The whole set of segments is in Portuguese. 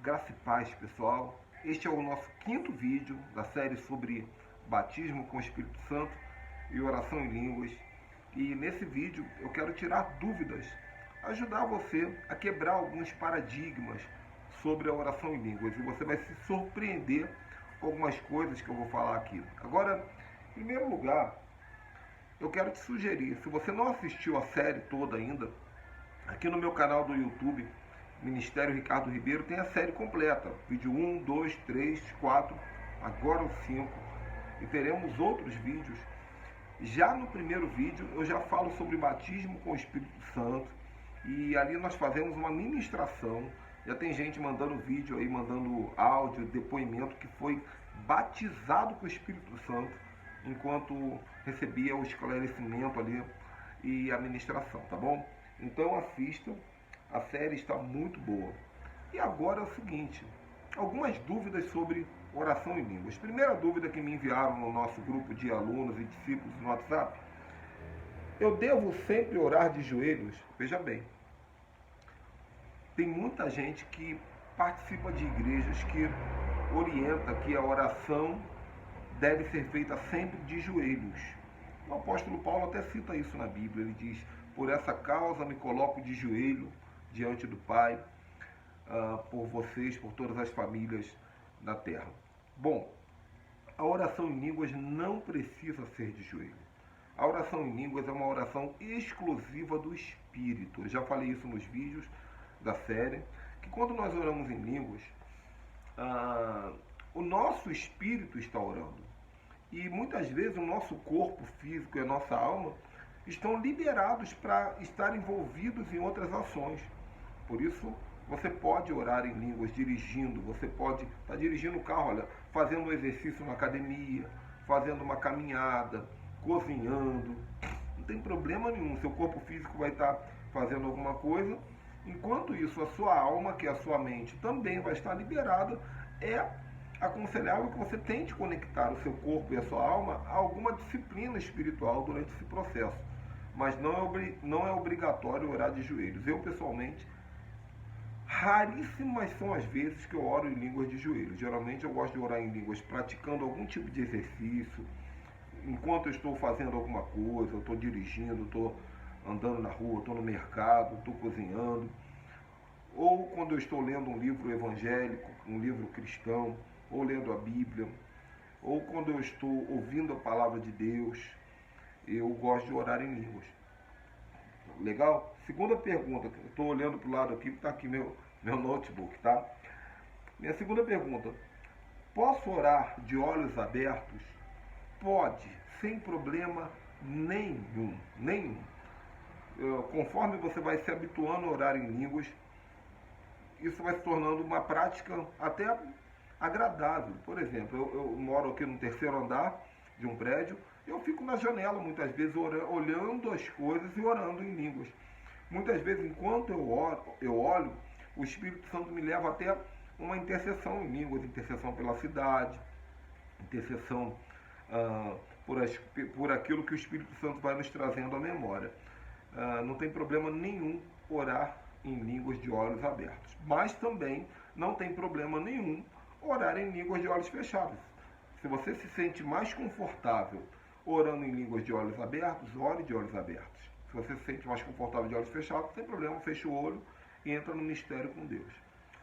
Graça e paz, pessoal. Este é o nosso quinto vídeo da série sobre batismo com o Espírito Santo e oração em línguas. E nesse vídeo eu quero tirar dúvidas, ajudar você a quebrar alguns paradigmas sobre a oração em línguas. E você vai se surpreender com algumas coisas que eu vou falar aqui. Agora, em primeiro lugar, eu quero te sugerir, se você não assistiu a série toda ainda, aqui no meu canal do YouTube, Ministério Ricardo Ribeiro, tem a série completa. Vídeo 1, 2, 3, 4, agora o 5. E teremos outros vídeos. Já no primeiro vídeo eu já falo sobre batismo com o Espírito Santo. E ali nós fazemos uma ministração. Já tem gente mandando vídeo aí, mandando áudio, depoimento que foi batizado com o Espírito Santo enquanto recebia o esclarecimento ali e a ministração, tá bom? Então assista. A série está muito boa. E agora é o seguinte, algumas dúvidas sobre oração em línguas. Primeira dúvida que me enviaram no nosso grupo de alunos e discípulos no WhatsApp: eu devo sempre orar de joelhos? Veja bem, tem muita gente que participa de igrejas que orienta que a oração deve ser feita sempre de joelhos. O apóstolo Paulo até cita isso na Bíblia. Ele diz: por essa causa me coloco de joelho diante do Pai, por vocês, por todas as famílias da terra. Bom, a oração em línguas não precisa ser de joelho. A oração em línguas é uma oração exclusiva do Espírito. Eu já falei isso nos vídeos da série, que quando nós oramos em línguas, o nosso espírito está orando. E muitas vezes o nosso corpo físico e a nossa alma estão liberados para estar envolvidos em outras ações. Por isso, você pode orar em línguas dirigindo, você pode estar dirigindo o carro, olha, fazendo um exercício na academia, fazendo uma caminhada, cozinhando. Não tem problema nenhum, seu corpo físico vai estar fazendo alguma coisa. Enquanto isso, a sua alma, que é a sua mente, também vai estar liberada. É aconselhável que você tente conectar o seu corpo e a sua alma a alguma disciplina espiritual durante esse processo. Mas não é obrigatório orar de joelhos. Eu, pessoalmente, raríssimas são as vezes que eu oro em línguas de joelhos. Geralmente eu gosto de orar em línguas praticando algum tipo de exercício, enquanto eu estou fazendo alguma coisa, eu estou dirigindo, estou andando na rua, estou no mercado, estou cozinhando, ou quando eu estou lendo um livro evangélico, um livro cristão, ou lendo a Bíblia, ou quando eu estou ouvindo a palavra de Deus, eu gosto de orar em línguas. Legal? Segunda pergunta, eu estou olhando para o lado aqui, está aqui meu notebook, tá? Minha segunda pergunta: posso orar de olhos abertos? Pode, sem problema nenhum. Conforme você vai se habituando a orar em línguas, isso vai se tornando uma prática até agradável. Por exemplo, eu moro aqui no terceiro andar de um prédio. Eu fico na janela muitas vezes olhando as coisas e orando em línguas. Muitas vezes, enquanto eu olho, o Espírito Santo me leva até uma intercessão em línguas, intercessão pela cidade, intercessão por aquilo que o Espírito Santo vai nos trazendo à memória. Não tem problema nenhum orar em línguas de olhos abertos. Mas também não tem problema nenhum orar em línguas de olhos fechados. Se você se sente mais confortável orando em línguas de olhos abertos, ore de olhos abertos. Se você se sente mais confortável de olhos fechados, não tem problema, fecha o olho e entra no mistério com Deus.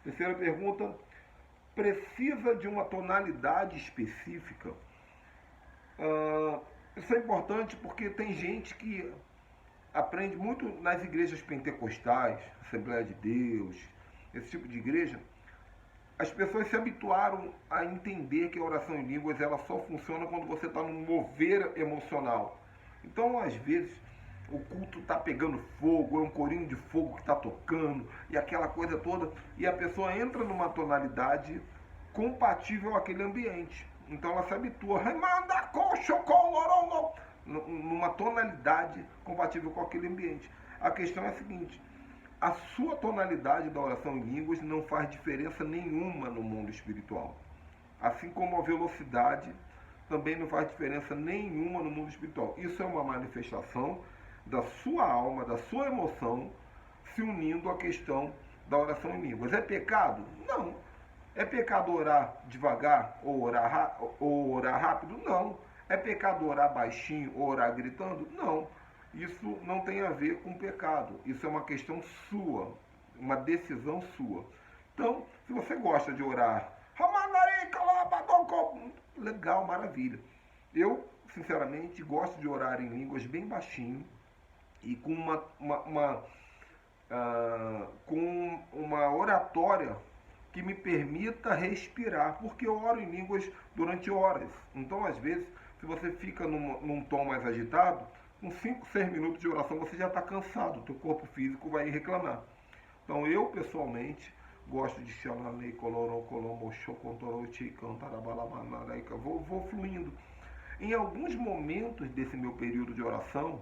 Terceira pergunta: precisa de uma tonalidade específica? Isso é importante porque tem gente que aprende muito nas igrejas pentecostais, Assembleia de Deus, esse tipo de igreja. As pessoas se habituaram a entender que a oração em línguas ela só funciona quando você está num mover emocional. Então, às vezes, o culto está pegando fogo, é um corinho de fogo que está tocando, e aquela coisa toda, e a pessoa entra numa tonalidade compatível àquele ambiente. Então ela se habitua, numa tonalidade compatível com aquele ambiente. A questão é a seguinte: a sua tonalidade da oração em línguas não faz diferença nenhuma no mundo espiritual. Assim como a velocidade também não faz diferença nenhuma no mundo espiritual. Isso é uma manifestação da sua alma, da sua emoção, se unindo à questão da oração em línguas. É pecado? Não. É pecado orar devagar ou orar rápido? Não. É pecado orar baixinho ou orar gritando? Não. Isso não tem a ver com pecado. Isso é uma questão sua, uma decisão sua. Então, se você gosta de orar, legal, maravilha. Eu, sinceramente, gosto de orar em línguas bem baixinho e com uma oratória que me permita respirar, porque eu oro em línguas durante horas. Então, às vezes, se você fica num tom mais agitado, com 5, 6 minutos de oração você já está cansado, o teu corpo físico vai reclamar. Então, eu, pessoalmente, gosto de vou fluindo. Em alguns momentos desse meu período de oração,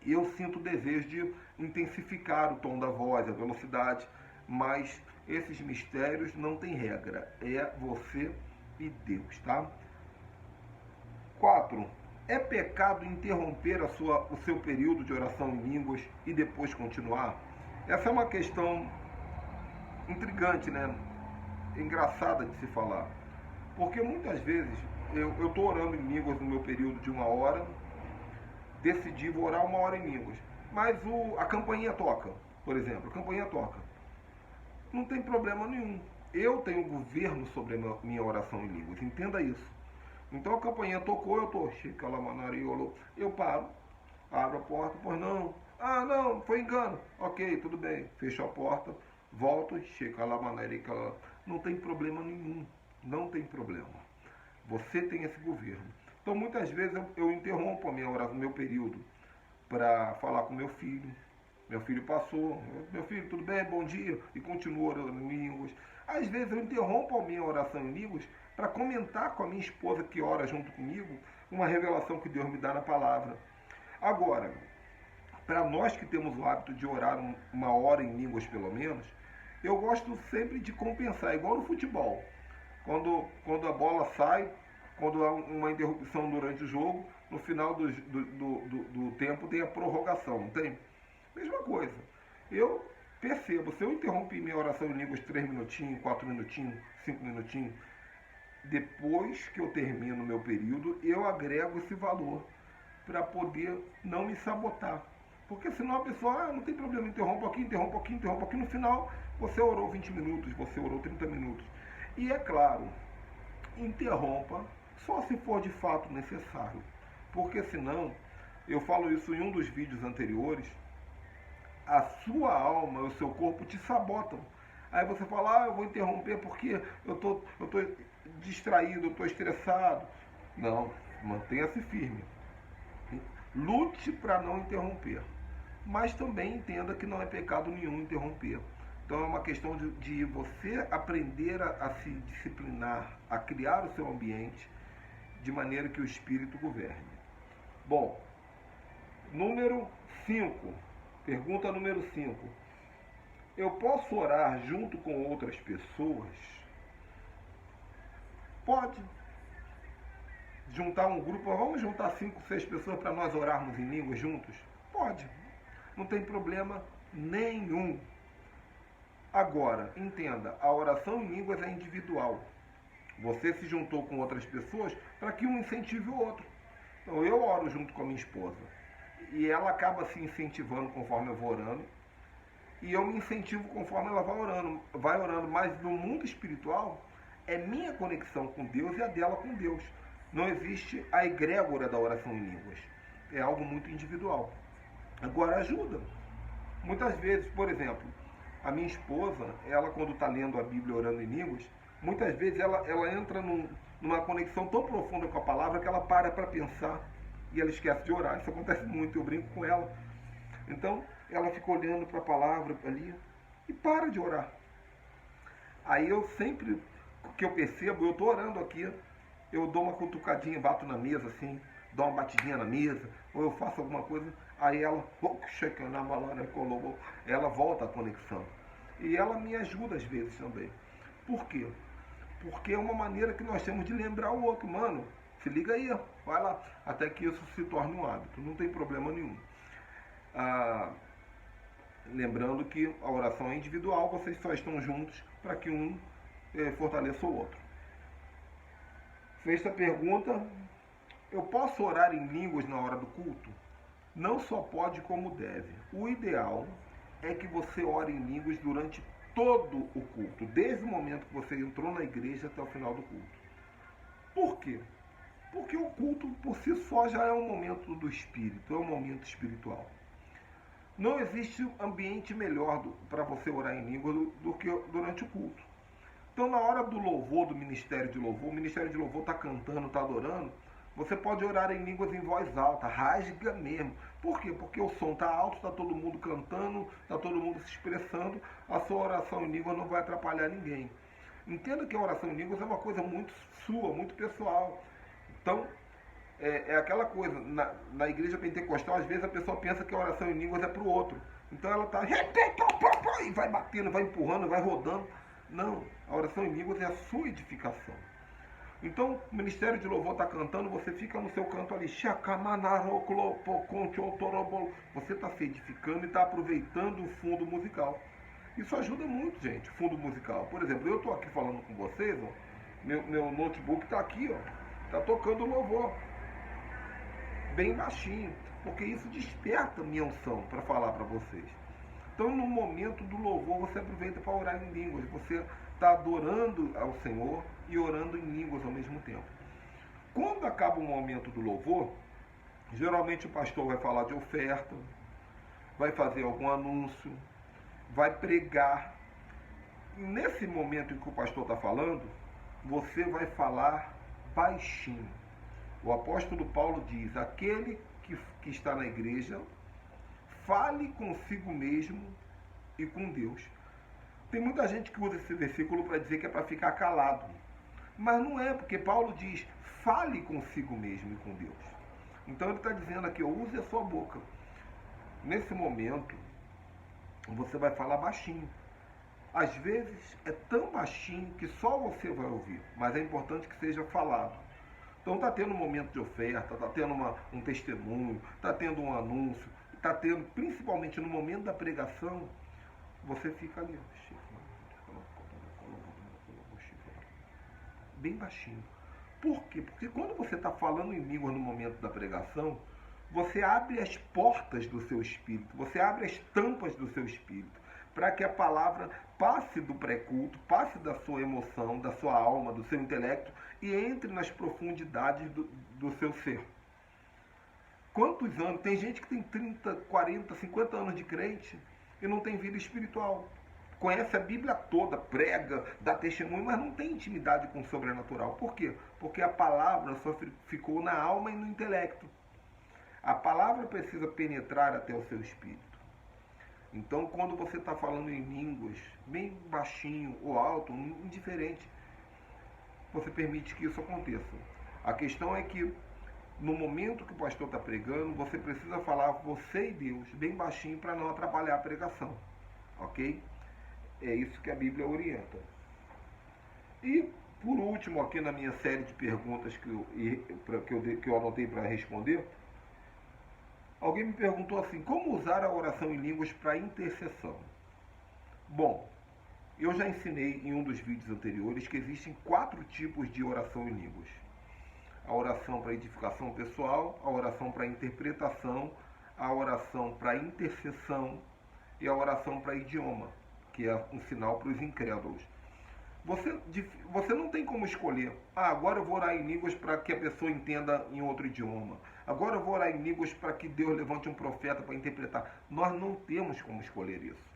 eu sinto o desejo de intensificar o tom da voz, a velocidade, mas esses mistérios não tem regra, é você e Deus, tá? 4. É pecado interromper o seu período de oração em línguas e depois continuar? Essa é uma questão intrigante, né? Engraçada de se falar. Porque muitas vezes eu estou orando em línguas no meu período de 1 hora, decidi vou orar 1 hora em línguas, mas a campainha toca, por exemplo, a campainha toca. Não tem problema nenhum. Eu tenho governo sobre a minha oração em línguas, entenda isso. Então a campainha tocou, eu paro, abro a porta, pois não. Ah, não, foi engano. Ok, tudo bem. Fecho a porta, volto, não tem problema nenhum. Não tem problema. Você tem esse governo. Então muitas vezes eu interrompo a minha oração, meu período, para falar com meu filho. Meu filho passou, meu filho, tudo bem? Bom dia. E continuo orando em línguas. Às vezes eu interrompo a minha oração em línguas para comentar com a minha esposa que ora junto comigo uma revelação que Deus me dá na palavra. Agora, para nós que temos o hábito de orar 1 hora em línguas pelo menos, eu gosto sempre de compensar, igual no futebol. Quando a bola sai, quando há uma interrupção durante o jogo, no final do tempo tem a prorrogação, não tem? Mesma coisa. Eu percebo, se eu interromper minha oração em línguas 3 minutinhos, 4 minutinhos, 5 minutinhos, depois que eu termino o meu período, eu agrego esse valor para poder não me sabotar. Porque senão a pessoa, não tem problema, interrompo aqui, interrompo aqui, interrompo aqui. No final, você orou 20 minutos, você orou 30 minutos. E é claro, interrompa só se for de fato necessário. Porque senão, eu falo isso em um dos vídeos anteriores, a sua alma e o seu corpo te sabotam. Aí você fala, eu vou interromper porque eu tô distraído, eu estou estressado. Não, mantenha-se firme. Lute para não interromper. Mas também entenda que não é pecado nenhum interromper. Então é uma questão de você aprender a se disciplinar, a criar o seu ambiente de maneira que o Espírito governe. Bom, número 5. Pergunta número 5. Eu posso orar junto com outras pessoas? Pode. Juntar um grupo, vamos juntar 5, 6 pessoas para nós orarmos em línguas juntos? Pode. Não tem problema nenhum. Agora, entenda, a oração em línguas é individual. Você se juntou com outras pessoas para que um incentive o outro. Então eu oro junto com a minha esposa. E ela acaba se incentivando conforme eu vou orando. E eu me incentivo conforme ela vai orando. Mas no mundo espiritual, é minha conexão com Deus e a dela com Deus. Não existe a egrégora da oração em línguas. É algo muito individual. Agora ajuda. Muitas vezes, por exemplo, a minha esposa, ela quando está lendo a Bíblia orando em línguas, muitas vezes ela entra numa conexão tão profunda com a palavra que ela para pensar e ela esquece de orar. Isso acontece muito, eu brinco com ela. Então, ela fica olhando para a palavra ali e para de orar. Aí eu sempre, que eu percebo, eu estou orando aqui, eu dou uma cutucadinha, bato na mesa assim, dou uma batidinha na mesa, ou eu faço alguma coisa, aí ela volta à conexão. E ela me ajuda às vezes também. Por quê? Porque é uma maneira que nós temos de lembrar o outro. Mano, se liga aí, vai lá. Até que isso se torne um hábito. Não tem problema nenhum. Lembrando que a oração é individual, vocês só estão juntos para que um fortaleça o outro. Sexta pergunta: eu posso orar em línguas na hora do culto? Não só pode, como deve. O ideal é que você ore em línguas durante todo o culto, desde o momento que você entrou na igreja até o final do culto. Por quê? Porque o culto por si só já é um momento do espírito, é um momento espiritual. Não existe ambiente melhor para você orar em língua do que durante o culto. Então, na hora do louvor, do ministério de louvor, o ministério de louvor está cantando, está adorando, você pode orar em línguas em voz alta, rasga mesmo. Por quê? Porque o som está alto, está todo mundo cantando, está todo mundo se expressando, a sua oração em línguas não vai atrapalhar ninguém. Entenda que a oração em línguas é uma coisa muito sua, muito pessoal. Então, é aquela coisa, na igreja pentecostal, às vezes a pessoa pensa que a oração em línguas é para o outro. Então ela está e vai batendo, vai empurrando, vai rodando. Não, a oração em línguas é a sua edificação. Então, o ministério de louvor está cantando, você fica no seu canto ali, você está se edificando e está aproveitando o fundo musical. Isso ajuda muito, gente, o fundo musical. Por exemplo, eu estou aqui falando com vocês, ó, meu notebook está aqui, está tocando louvor, bem baixinho, porque isso desperta minha unção para falar para vocês. Então, no momento do louvor, você aproveita para orar em línguas. Você está adorando ao Senhor e orando em línguas ao mesmo tempo. Quando acaba o momento do louvor, geralmente o pastor vai falar de oferta, vai fazer algum anúncio, vai pregar. E nesse momento em que o pastor está falando, você vai falar baixinho. O apóstolo Paulo diz: aquele que está na igreja, fale consigo mesmo e com Deus. Tem muita gente que usa esse versículo para dizer que é para ficar calado. Mas não é, porque Paulo diz: fale consigo mesmo e com Deus. Então ele está dizendo aqui, use a sua boca. Nesse momento, você vai falar baixinho. Às vezes é tão baixinho que só você vai ouvir, mas é importante que seja falado. Então está tendo um momento de oferta, está tendo um testemunho, está tendo um anúncio, está tendo, principalmente no momento da pregação, você fica ali, bem baixinho. Por quê? Porque quando você está falando em línguas no momento da pregação, você abre as portas do seu espírito, você abre as tampas do seu espírito, para que a palavra passe do pré-culto, passe da sua emoção, da sua alma, do seu intelecto e entre nas profundidades do seu ser. Quantos anos? Tem gente que tem 30, 40, 50 anos de crente e não tem vida espiritual. Conhece a Bíblia toda, prega, dá testemunho, mas não tem intimidade com o sobrenatural. Por quê? Porque a palavra só ficou na alma e no intelecto. A palavra precisa penetrar até o seu espírito. Então, quando você está falando em línguas, bem baixinho ou alto, indiferente, você permite que isso aconteça. A questão é que, no momento que o pastor está pregando, você precisa falar você e Deus, bem baixinho, para não atrapalhar a pregação. Ok? É isso que a Bíblia orienta. E, por último, aqui na minha série de perguntas que eu anotei para responder, alguém me perguntou assim: como usar a oração em línguas para intercessão? Bom, eu já ensinei em um dos vídeos anteriores que existem 4 tipos de oração em línguas. A oração para edificação pessoal, a oração para interpretação, a oração para intercessão e a oração para idioma, que é um sinal para os incrédulos. Você não tem como escolher: agora eu vou orar em línguas para que a pessoa entenda em outro idioma. Agora eu vou orar em línguas para que Deus levante um profeta para interpretar. Nós não temos como escolher isso.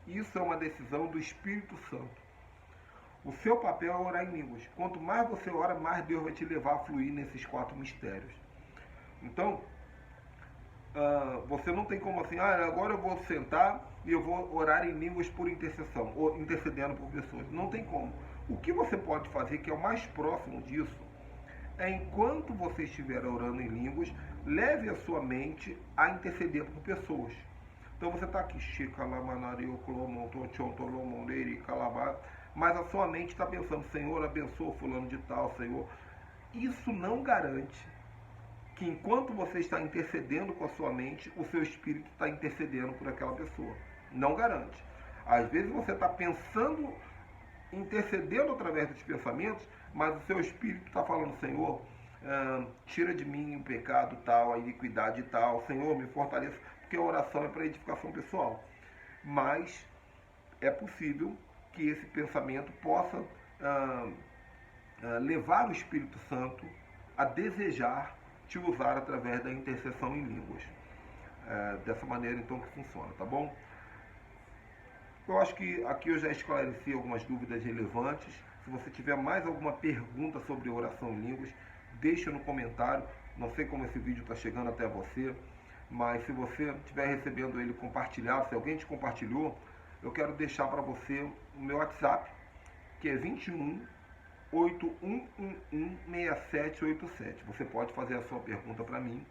Isso é uma decisão do Espírito Santo. O seu papel é orar em línguas. Quanto mais você ora, mais Deus vai te levar a fluir nesses 4 mistérios. Então, você não tem como assim: agora eu vou sentar e eu vou orar em línguas por intercessão, ou intercedendo por pessoas. Não tem como. O que você pode fazer, que é o mais próximo disso, é, enquanto você estiver orando em línguas, leve a sua mente a interceder por pessoas. Então você está aqui, mas a sua mente está pensando: Senhor, abençoa fulano de tal, Senhor. Isso não garante que, enquanto você está intercedendo com a sua mente, o seu espírito está intercedendo por aquela pessoa. Não garante. Às vezes você está pensando intercedendo através dos pensamentos, mas o seu espírito está falando, Senhor, tira de mim o pecado tal, a iniquidade tal, Senhor, me fortaleça, porque a oração é para edificação pessoal. Mas é possível que esse pensamento possa levar o Espírito Santo a desejar te usar através da intercessão em línguas. Dessa maneira, então, que funciona, tá bom? Eu acho que aqui eu já esclareci algumas dúvidas relevantes. Se você tiver mais alguma pergunta sobre oração em línguas, deixa no comentário. Não sei como esse vídeo está chegando até você, mas se você estiver recebendo ele compartilhado, se alguém te compartilhou, eu quero deixar para você o meu WhatsApp, que é 21 8111 6787. Você pode fazer a sua pergunta para mim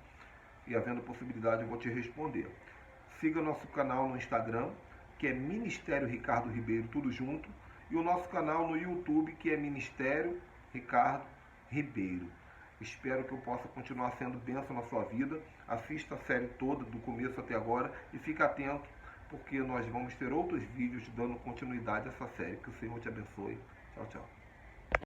e, havendo possibilidade, eu vou te responder. Siga nosso canal no Instagram, que é Ministério Ricardo Ribeiro, tudo junto, e o nosso canal no YouTube, que é Ministério Ricardo Ribeiro. Espero que eu possa continuar sendo bênção na sua vida. Assista a série toda, do começo até agora, e fique atento, porque nós vamos ter outros vídeos dando continuidade a essa série. Que o Senhor te abençoe. Tchau, tchau.